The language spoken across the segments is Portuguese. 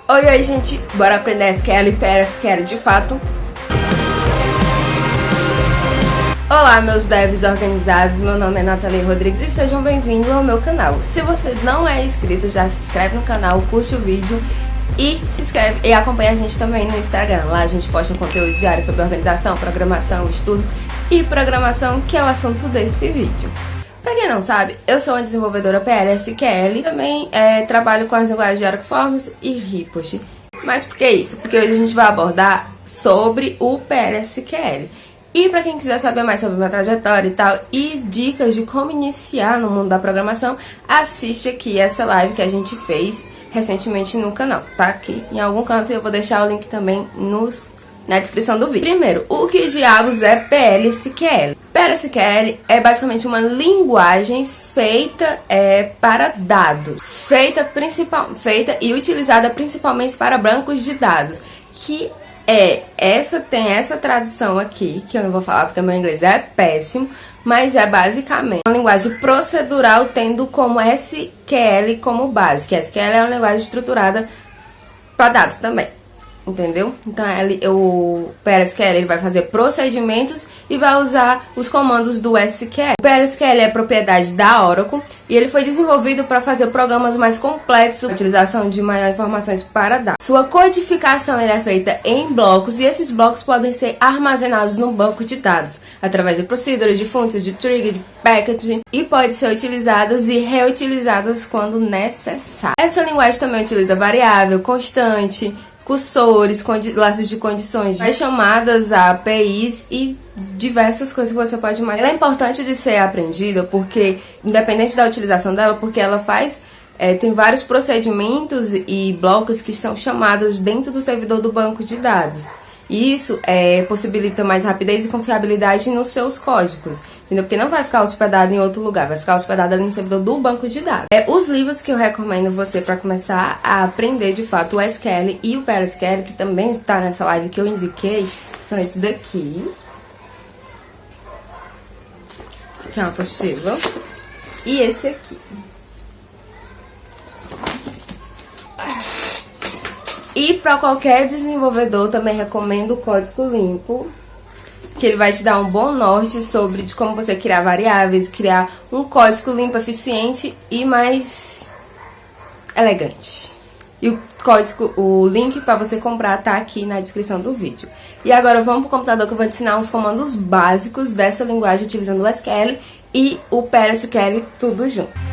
Oi, gente, bora aprender SQL e PLSQL de fato. Olá, meus devs organizados, meu nome é Nathalie Rodrigues e sejam bem-vindos ao meu canal. Se você não é inscrito, já se inscreve no canal, curte o vídeo e se inscreve e acompanha a gente também no Instagram. Lá a gente posta conteúdo diário sobre organização, programação, estudos e programação, que é o assunto desse vídeo. Pra quem não sabe, eu sou uma desenvolvedora PLSQL e também trabalho com as linguagens de Oracle Forms e Riposte. Mas por que isso? Porque hoje a gente vai abordar sobre o PLSQL. E pra quem quiser saber mais sobre minha trajetória e tal, e dicas de como iniciar no mundo da programação, assiste aqui essa live que a gente fez recentemente no canal. Tá aqui em algum canto e eu vou deixar o link também na descrição do vídeo. Primeiro, o que diabos é PLSQL? PLSQL é basicamente uma linguagem feita para dados, feita e utilizada principalmente para bancos de dados, que tem essa tradução aqui, que eu não vou falar porque meu inglês é péssimo, mas é basicamente uma linguagem procedural tendo como SQL como base, que SQL é uma linguagem estruturada para dados também. Entendeu? Então o PLSQL ele vai fazer procedimentos e vai usar os comandos do SQL. O PLSQL é propriedade da Oracle e ele foi desenvolvido para fazer programas mais complexos, utilização de maiores informações para dados. Sua codificação é feita em blocos e esses blocos podem ser armazenados no banco de dados através de procedure, de functions, de trigger, de package e pode ser utilizadas e reutilizadas quando necessário. Essa linguagem também utiliza variável, constante, cursores, laços de condições, chamadas a APIs e diversas coisas que você pode imaginar. Ela é importante de ser aprendida porque, independente da utilização dela, porque ela tem vários procedimentos e blocos que são chamados dentro do servidor do banco de dados. E isso possibilita mais rapidez e confiabilidade nos seus códigos, entendeu? Porque não vai ficar hospedado em outro lugar, vai ficar hospedado ali no servidor do banco de dados. Os livros que eu recomendo você para começar a aprender de fato o SQL e o PLSQL, que também está nessa live que eu indiquei, são esse daqui, que é uma apostila, e esse aqui. E para qualquer desenvolvedor também recomendo o Código Limpo, que ele vai te dar um bom norte de como você criar variáveis, criar um código limpo, eficiente e mais elegante. E o link para você comprar tá aqui na descrição do vídeo. E agora vamos para o computador que eu vou te ensinar os comandos básicos dessa linguagem utilizando o SQL e o PLSQL tudo junto.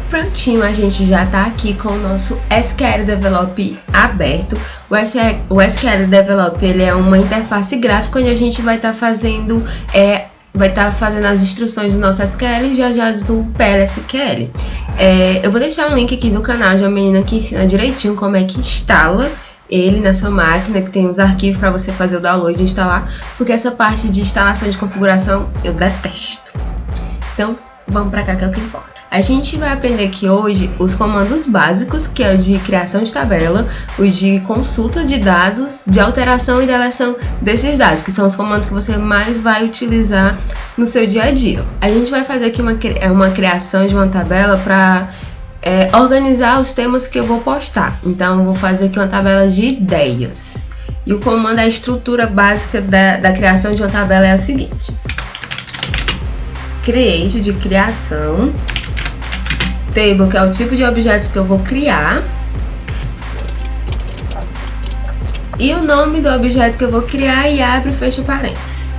Prontinho, a gente já tá aqui com o nosso SQL Develop aberto. O SQL Develop ele é uma interface gráfica onde a gente vai estar fazendo as instruções do nosso SQL e já do PLSQL. Eu vou deixar um link aqui no canal de uma menina que ensina direitinho como é que instala ele na sua máquina, que tem os arquivos para você fazer o download e instalar, porque essa parte de instalação de configuração eu detesto. Então, vamos pra cá que é o que importa. A gente vai aprender aqui hoje os comandos básicos, que é o de criação de tabela, o de consulta de dados, de alteração e deleção desses dados, que são os comandos que você mais vai utilizar no seu dia a dia. A gente vai fazer aqui uma criação de uma tabela para organizar os temas que eu vou postar. Então, eu vou fazer aqui uma tabela de ideias. E o comando, a estrutura básica da criação de uma tabela é a seguinte: create de criação, table, que é o tipo de objetos que eu vou criar, e o nome do objeto que eu vou criar, e abre e fecha parênteses.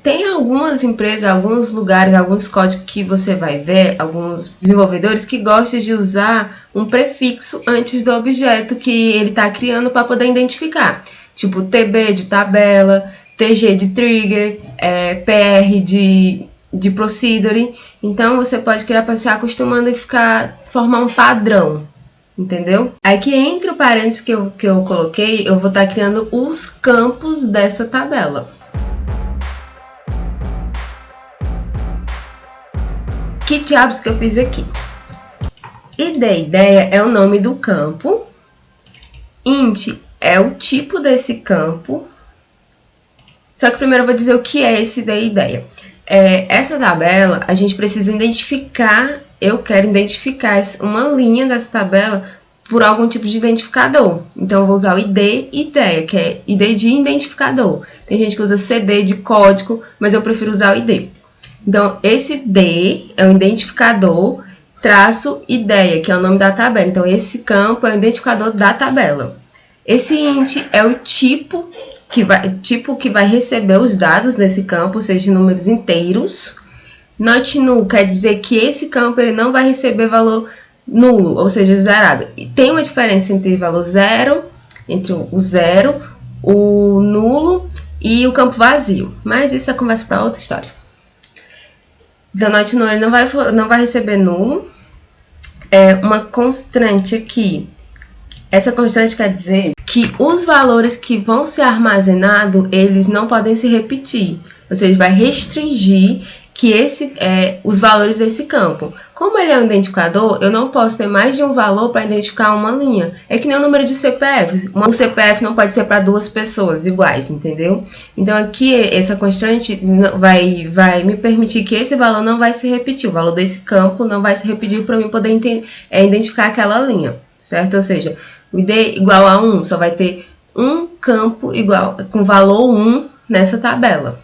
Tem algumas empresas, alguns lugares, alguns códigos que você vai ver, alguns desenvolvedores que gostam de usar um prefixo antes do objeto que ele está criando para poder identificar. Tipo TB de tabela, TG de trigger, PR de procedure. Então você pode criar para se acostumando e formar um padrão, entendeu? Aqui entre o parênteses que eu coloquei, eu vou estar criando os campos dessa tabela. Que diabos que eu fiz aqui? Ideia é o nome do campo, int é o tipo desse campo. Só que primeiro eu vou dizer o que é esse ideia. Essa tabela, a gente precisa identificar, eu quero identificar uma linha dessa tabela por algum tipo de identificador. Então, eu vou usar o ID ideia, que é ID de identificador. Tem gente que usa CD de código, mas eu prefiro usar o ID. Então, esse D é o identificador traço ideia, que é o nome da tabela. Então, esse campo é o identificador da tabela. Esse int é o tipo que vai receber os dados nesse campo, ou seja, números inteiros. Not null quer dizer que esse campo ele não vai receber valor nulo, ou seja, zerado. E tem uma diferença entre valor zero, entre o zero, o nulo e o campo vazio. Mas isso é conversa para outra história. Então, not null ele não vai receber nulo. É uma constante aqui. Essa constante quer dizer que os valores que vão ser armazenados, eles não podem se repetir. Ou seja, vai restringir que os valores desse campo. Como ele é um identificador, eu não posso ter mais de um valor para identificar uma linha. É que nem o número de CPF. Um CPF não pode ser para duas pessoas iguais, entendeu? Então, aqui, essa constante vai me permitir que esse valor não vai se repetir. O valor desse campo não vai se repetir para mim poder identificar aquela linha, certo? Ou seja, o ID igual a 1, só vai ter um campo igual com valor 1 nessa tabela.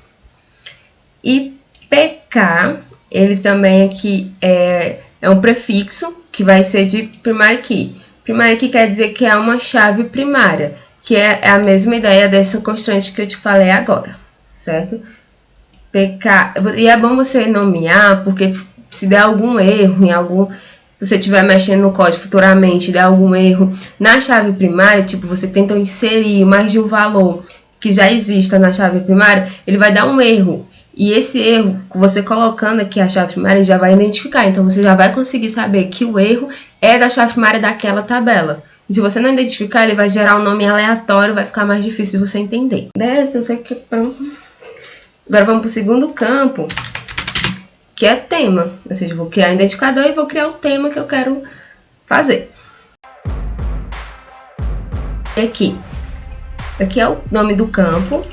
E PK, ele também aqui é um prefixo que vai ser de primary key. Primary key quer dizer que é uma chave primária, que é a mesma ideia dessa constante que eu te falei agora, certo? PK, e é bom você nomear, porque se der algum erro em você estiver mexendo no código futuramente, der algum erro na chave primária, tipo, você tenta inserir mais de um valor que já exista na chave primária, ele vai dar um erro. E esse erro, você colocando aqui a chave primária, já vai identificar. Então, você já vai conseguir saber que o erro é da chave primária daquela tabela. E se você não identificar, ele vai gerar um nome aleatório, vai ficar mais difícil de você entender. Não sei o que. Agora, vamos para o segundo campo, que é tema. Ou seja, eu vou criar o identificador e vou criar o tema que eu quero fazer. Aqui é o nome do campo.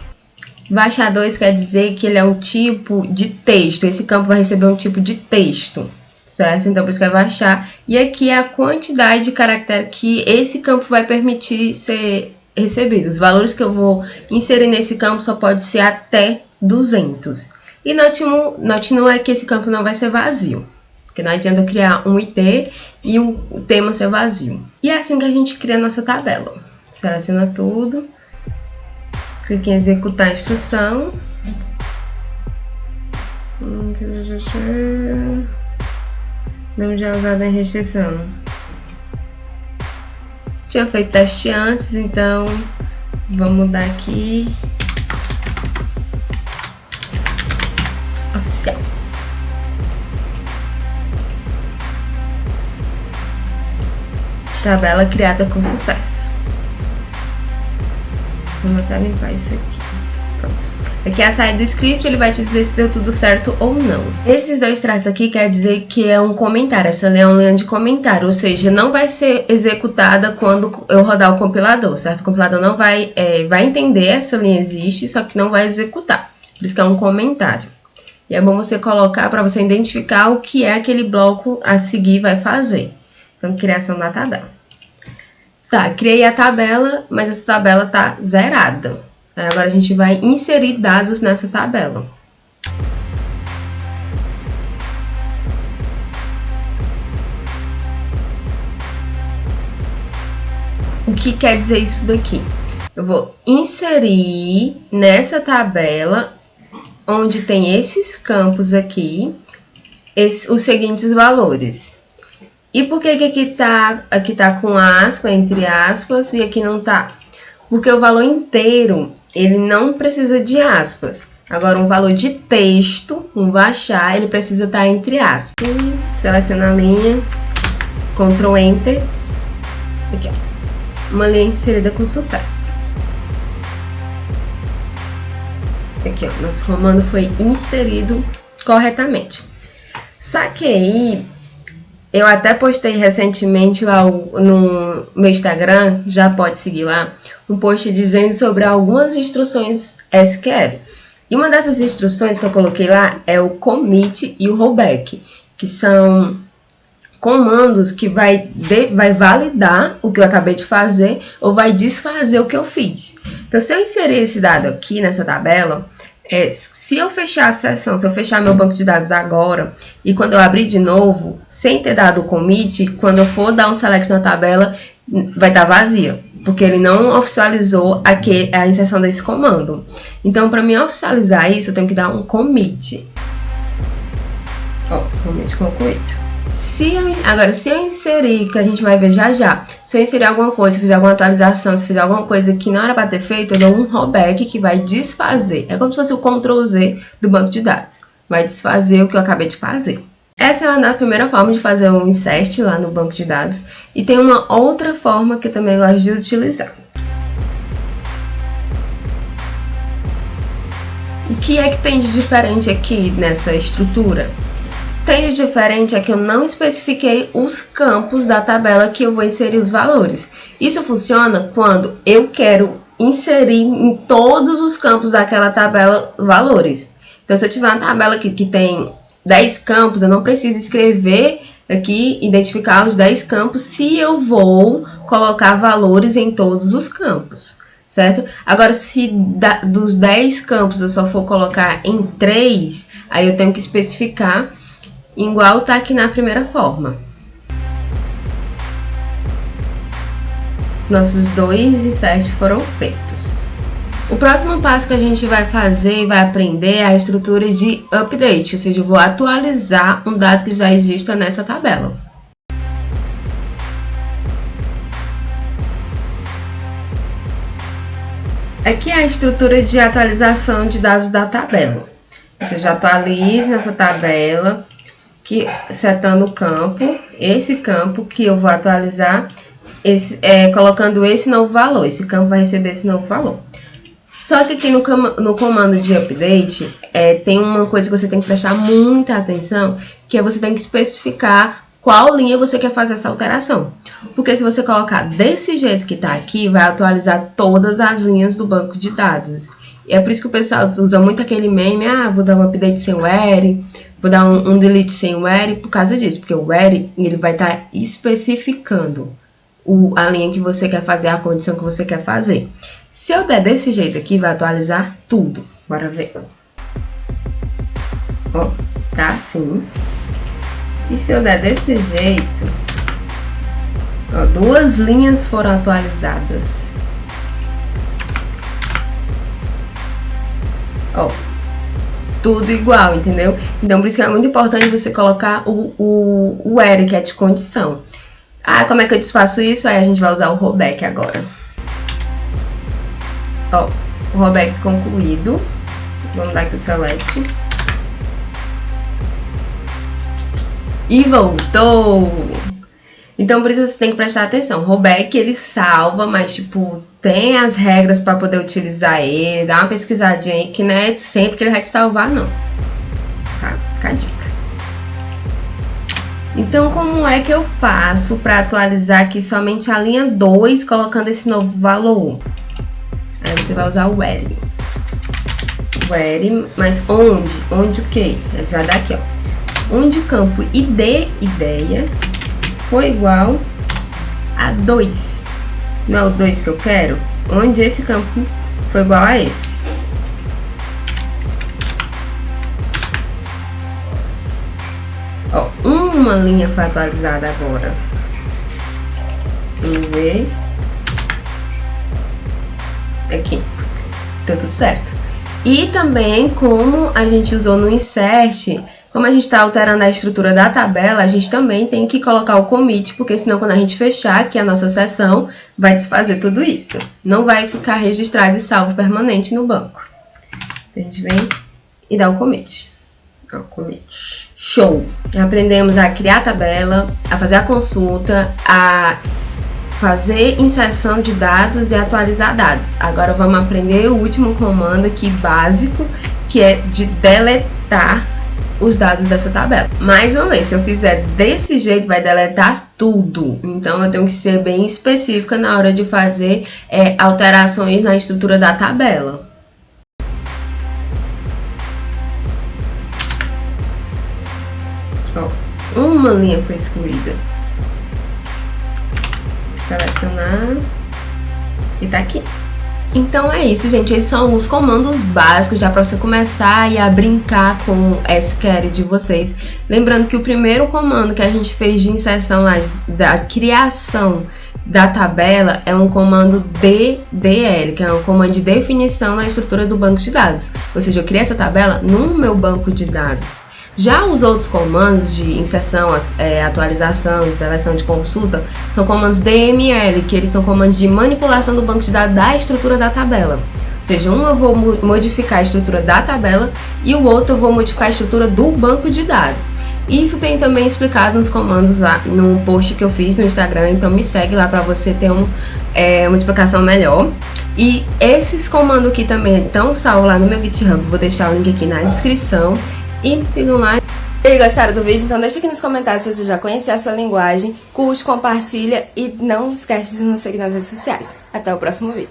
Baixadores quer dizer que ele é um tipo de texto. Esse campo vai receber um tipo de texto, certo? Então, por isso que é baixar. E aqui é a quantidade de caractere que esse campo vai permitir ser recebido. Os valores que eu vou inserir nesse campo só pode ser até 200. E not null é que esse campo não vai ser vazio. Porque não adianta eu criar um ID e o tema ser vazio. E é assim que a gente cria a nossa tabela. Seleciona tudo. Clique em executar a instrução. Não já usada em restrição. Tinha feito teste antes, então vamos mudar aqui. Oficial. Tabela criada com sucesso. Vamos até limpar isso aqui. Pronto. Aqui é a saída do script, ele vai te dizer se deu tudo certo ou não. Esses dois traços aqui quer dizer que é um comentário. Essa linha é uma linha de comentário, ou seja, não vai ser executada quando eu rodar o compilador, certo? O compilador não vai entender essa linha existe, só que não vai executar. Por isso que é um comentário. E é bom você colocar para você identificar o que é aquele bloco a seguir vai fazer. Então, criação da tabela. Tá, criei a tabela, mas essa tabela tá zerada. Agora a gente vai inserir dados nessa tabela. O que quer dizer isso daqui? Eu vou inserir nessa tabela, onde tem esses campos aqui, os seguintes valores. E por que aqui tá com aspa, entre aspas, e aqui não tá? Porque o valor inteiro, ele não precisa de aspas. Agora, um valor de texto, um baixar, ele precisa estar entre aspas. Seleciona a linha, Ctrl Enter. Aqui, ó. Uma linha inserida com sucesso. Aqui, ó, nosso comando foi inserido corretamente. Só que aí, eu até postei recentemente lá no meu Instagram, já pode seguir lá, um post dizendo sobre algumas instruções SQL. E uma dessas instruções que eu coloquei lá é o commit e o rollback, que são comandos que vai validar o que eu acabei de fazer ou vai desfazer o que eu fiz. Então, se eu inserir esse dado aqui nessa tabela, se eu fechar a sessão, se eu fechar meu banco de dados agora e quando eu abrir de novo, sem ter dado o commit, quando eu for dar um select na tabela, vai estar vazia, porque ele não oficializou a inserção desse comando. Então, para mim oficializar isso, eu tenho que dar um commit. Commit concluído. Agora, se eu inserir, que a gente vai ver já, se eu inserir alguma coisa, se fizer alguma atualização, se fizer alguma coisa que não era para ter feito, eu dou um rollback que vai desfazer. É como se fosse o Ctrl Z do banco de dados. Vai desfazer o que eu acabei de fazer. Essa é a primeira forma de fazer um insert lá no banco de dados. E tem uma outra forma que eu também gosto de utilizar. O que é que tem de diferente aqui nessa estrutura? Tem de diferente é que eu não especifiquei os campos da tabela que eu vou inserir os valores. Isso funciona quando eu quero inserir em todos os campos daquela tabela valores. Então, se eu tiver uma tabela aqui que tem 10 campos, eu não preciso escrever aqui, identificar os 10 campos, se eu vou colocar valores em todos os campos, certo? Agora, se dos 10 campos eu só for colocar em 3, aí eu tenho que especificar igual tá aqui na primeira forma. Nossos 2 inserts foram feitos. O próximo passo que a gente vai fazer e vai aprender é a estrutura de update, ou seja, eu vou atualizar um dado que já exista nessa tabela. Aqui é a estrutura de atualização de dados da tabela. Ou seja, atualize nessa tabela, setando o campo, esse campo que eu vou atualizar, colocando esse novo valor. Esse campo vai receber esse novo valor. Só que aqui no comando de update, tem uma coisa que você tem que prestar muita atenção, que você tem que especificar qual linha você quer fazer essa alteração. Porque se você colocar desse jeito que está aqui, vai atualizar todas as linhas do banco de dados. E é por isso que o pessoal usa muito aquele meme, vou dar um update sem where, vou dar um delete sem where, por causa disso. Porque o where, ele vai estar especificando a linha que você quer fazer, a condição que você quer fazer. Se eu der desse jeito aqui, vai atualizar tudo. Bora ver. Ó, tá assim. E se eu der desse jeito, ó, 2 linhas foram atualizadas. Ó, tudo igual, entendeu? Então, por isso que é muito importante você colocar o where, que é de condição. Como é que eu desfaço isso? Aí a gente vai usar o rollback agora. Ó, o rollback concluído. Vamos dar aqui o select. E voltou! Então, por isso você tem que prestar atenção. O rollback, ele salva, mas, tipo, tem as regras para poder utilizar ele. Dá uma pesquisadinha aí, que não é sempre que ele vai te salvar, não. Tá? Fica a dica. Então, como é que eu faço para atualizar aqui somente a linha 2, colocando esse novo valor? Aí você vai usar o where. Where, mas onde? Onde o quê? Já dá aqui, ó. Onde o campo id, ideia, foi igual a 2. Não é o 2 que eu quero? Onde esse campo foi igual a esse. Ó, uma linha foi atualizada agora. Vamos ver. Aqui. Deu tudo certo. E também, como a gente usou no insert, como a gente está alterando a estrutura da tabela, a gente também tem que colocar o commit, porque senão quando a gente fechar aqui a nossa sessão, vai desfazer tudo isso. Não vai ficar registrado e salvo permanente no banco. Então, a gente vem e dá o commit. Show! Aprendemos a criar a tabela, a fazer a consulta, a fazer inserção de dados e atualizar dados. Agora vamos aprender o último comando aqui básico, que é de deletar os dados dessa tabela. Mais uma vez, se eu fizer desse jeito, vai deletar tudo. Então, eu tenho que ser bem específica na hora de fazer alterações na estrutura da tabela. Ó, uma linha foi excluída. Vou selecionar e tá aqui. Então é isso, gente. Esses são os comandos básicos já para você começar a brincar com o SQL de vocês. Lembrando que o primeiro comando que a gente fez de inserção lá, da criação da tabela, é um comando DDL, que é um comando de definição na estrutura do banco de dados. Ou seja, eu criei essa tabela no meu banco de dados. Já os outros comandos de inserção, atualização, de deleção de consulta, são comandos DML, que eles são comandos de manipulação do banco de dados da estrutura da tabela. Ou seja, um eu vou modificar a estrutura da tabela e o outro eu vou modificar a estrutura do banco de dados. Isso tem também explicado nos comandos lá no post que eu fiz no Instagram, então me segue lá para você ter uma explicação melhor. E esses comandos aqui também estão salvos lá no meu GitHub, vou deixar o link aqui na descrição. E me sigam lá. E gostaram do vídeo? Então deixa aqui nos comentários se você já conhece essa linguagem. Curte, compartilha e não esquece de nos seguir nas redes sociais. Até o próximo vídeo.